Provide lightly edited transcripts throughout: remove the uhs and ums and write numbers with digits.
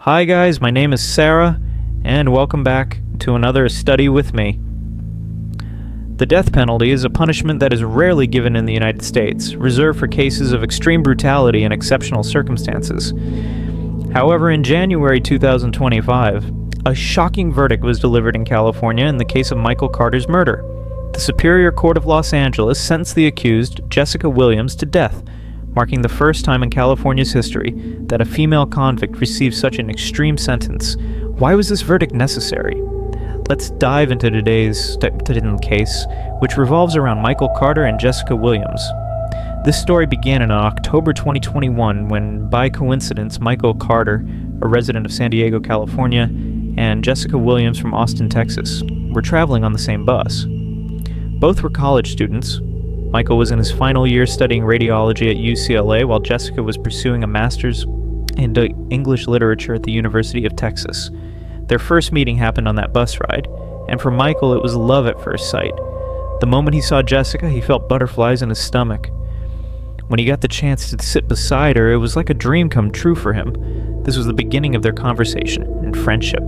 Hi guys, my name is Sarah, and welcome back to another study with me. The death penalty is a punishment that is rarely given in the United States, reserved for cases of extreme brutality and exceptional circumstances. However, in January 2025, a shocking verdict was delivered in California in the case of Michael Carter's murder. The Superior Court of Los Angeles sentenced the accused, Jessica Williams, to death, marking the first time in California's history that a female convict received such an extreme sentence. Why was this verdict necessary? Let's dive into today's case, which revolves around Michael Carter and Jessica Williams. This story began in October 2021 when, by coincidence, Michael Carter, a resident of San Diego, California, and Jessica Williams from Austin, Texas, were traveling on the same bus. Both were college students. Michael was in his final year studying radiology at UCLA, while Jessica was pursuing a master's in English literature at the University of Texas. Their first meeting happened on that bus ride, and for Michael it was love at first sight. The moment he saw Jessica, he felt butterflies in his stomach. When he got the chance to sit beside her, it was like a dream come true for him. This was the beginning of their conversation and friendship.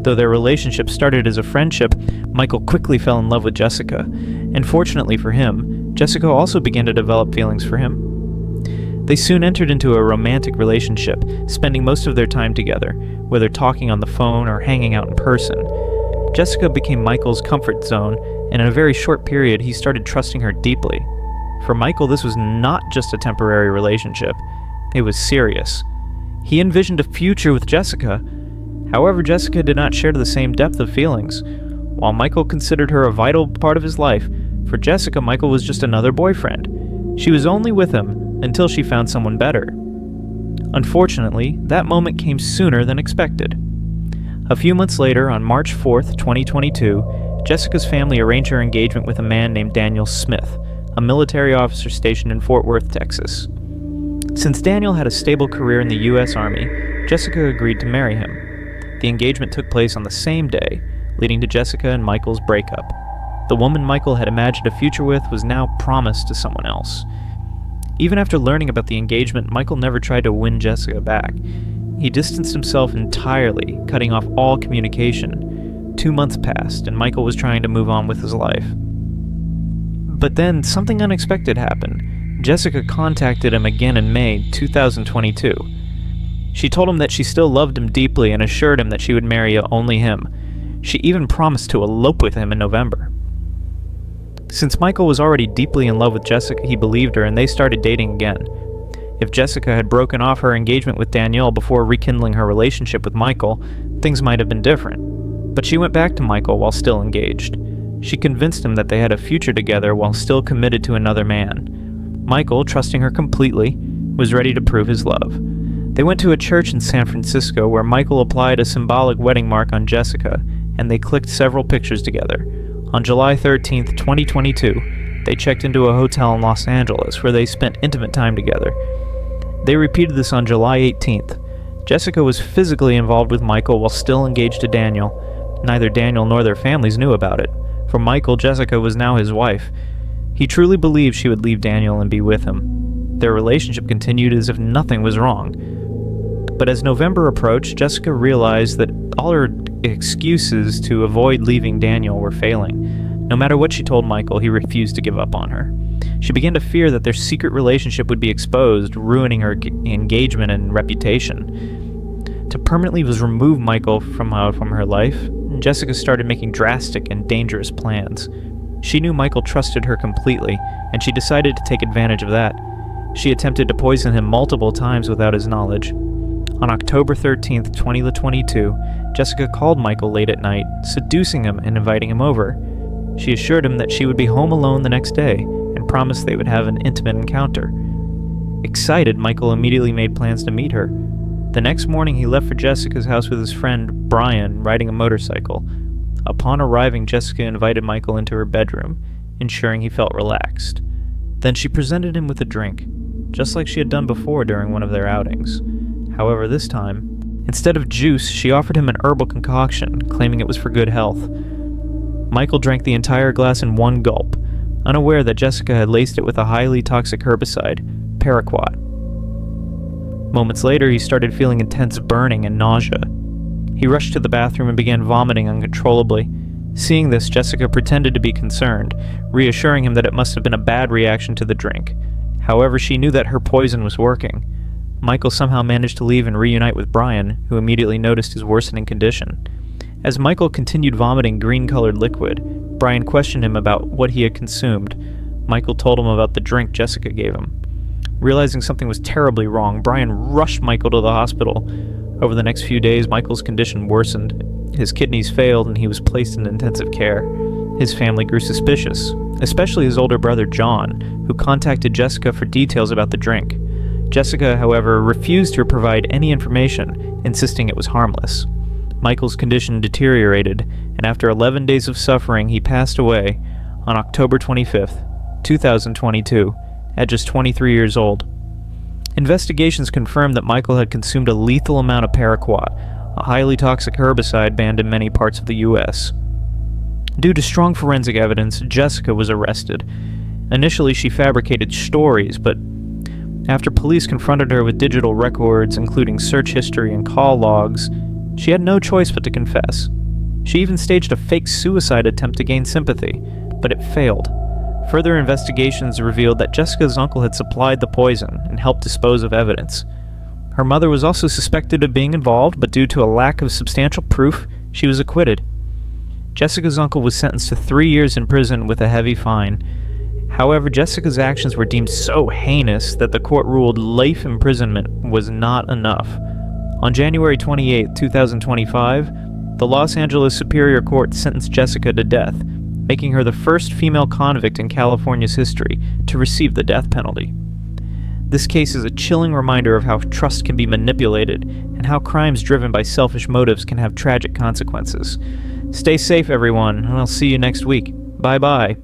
Though their relationship started as a friendship, Michael quickly fell in love with Jessica, and fortunately for him, Jessica also began to develop feelings for him. They soon entered into a romantic relationship, spending most of their time together, whether talking on the phone or hanging out in person. Jessica became Michael's comfort zone, and in a very short period, he started trusting her deeply. For Michael, this was not just a temporary relationship. It was serious. He envisioned a future with Jessica. However, Jessica did not share the same depth of feelings. While Michael considered her a vital part of his life, for Jessica, Michael was just another boyfriend. She was only with him until she found someone better. Unfortunately, that moment came sooner than expected. A few months later, on March 4th, 2022, Jessica's family arranged her engagement with a man named Daniel Smith, a military officer stationed in Fort Worth, Texas. Since Daniel had a stable career in the U.S. Army, Jessica agreed to marry him. The engagement took place on the same day, leading to Jessica and Michael's breakup. The woman Michael had imagined a future with was now promised to someone else. Even after learning about the engagement, Michael never tried to win Jessica back. He distanced himself entirely, cutting off all communication. 2 months passed, and Michael was trying to move on with his life. But then, something unexpected happened. Jessica contacted him again in May 2022. She told him that she still loved him deeply and assured him that she would marry only him. She even promised to elope with him in November. Since Michael was already deeply in love with Jessica, he believed her and they started dating again. If Jessica had broken off her engagement with Danielle before rekindling her relationship with Michael, things might have been different. But she went back to Michael while still engaged. She convinced him that they had a future together while still committed to another man. Michael, trusting her completely, was ready to prove his love. They went to a church in San Francisco where Michael applied a symbolic wedding mark on Jessica, and they clicked several pictures together. On July 13th, 2022, they checked into a hotel in Los Angeles where they spent intimate time together. They repeated this on July 18th. Jessica was physically involved with Michael while still engaged to Daniel. Neither Daniel nor their families knew about it. For Michael, Jessica was now his wife. He truly believed she would leave Daniel and be with him. Their relationship continued as if nothing was wrong. But as November approached, Jessica realized that all her excuses to avoid leaving Daniel were failing. No matter what she told Michael, he refused to give up on her. She began to fear that their secret relationship would be exposed, ruining her engagement and reputation. To permanently remove Michael from her life, Jessica started making drastic and dangerous plans. She knew Michael trusted her completely, and she decided to take advantage of that. She attempted to poison him multiple times without his knowledge. On October 13th, 2022, Jessica called Michael late at night, seducing him and inviting him over. She assured him that she would be home alone the next day and promised they would have an intimate encounter. Excited, Michael immediately made plans to meet her. The next morning, he left for Jessica's house with his friend, Brian, riding a motorcycle. Upon arriving, Jessica invited Michael into her bedroom, ensuring he felt relaxed. Then she presented him with a drink, just like she had done before during one of their outings. However, this time, instead of juice, she offered him an herbal concoction, claiming it was for good health. Michael drank the entire glass in one gulp, unaware that Jessica had laced it with a highly toxic herbicide, paraquat. Moments later, he started feeling intense burning and nausea. He rushed to the bathroom and began vomiting uncontrollably. Seeing this, Jessica pretended to be concerned, reassuring him that it must have been a bad reaction to the drink. However, she knew that her poison was working. Michael somehow managed to leave and reunite with Brian, who immediately noticed his worsening condition. As Michael continued vomiting green-colored liquid, Brian questioned him about what he had consumed. Michael told him about the drink Jessica gave him. Realizing something was terribly wrong, Brian rushed Michael to the hospital. Over the next few days, Michael's condition worsened. His kidneys failed and he was placed in intensive care. His family grew suspicious, especially his older brother John, who contacted Jessica for details about the drink. Jessica, however, refused to provide any information, insisting it was harmless. Michael's condition deteriorated, and after 11 days of suffering, he passed away on October 25th, 2022, at just 23 years old. Investigations confirmed that Michael had consumed a lethal amount of paraquat, a highly toxic herbicide banned in many parts of the U.S. Due to strong forensic evidence, Jessica was arrested. Initially, she fabricated stories, but after police confronted her with digital records, including search history and call logs, she had no choice but to confess. She even staged a fake suicide attempt to gain sympathy, but it failed. Further investigations revealed that Jessica's uncle had supplied the poison and helped dispose of evidence. Her mother was also suspected of being involved, but due to a lack of substantial proof, she was acquitted. Jessica's uncle was sentenced to 3 years in prison with a heavy fine. However, Jessica's actions were deemed so heinous that the court ruled life imprisonment was not enough. On January 28, 2025, the Los Angeles Superior Court sentenced Jessica to death, making her the first female convict in California's history to receive the death penalty. This case is a chilling reminder of how trust can be manipulated and how crimes driven by selfish motives can have tragic consequences. Stay safe, everyone, and I'll see you next week. Bye-bye.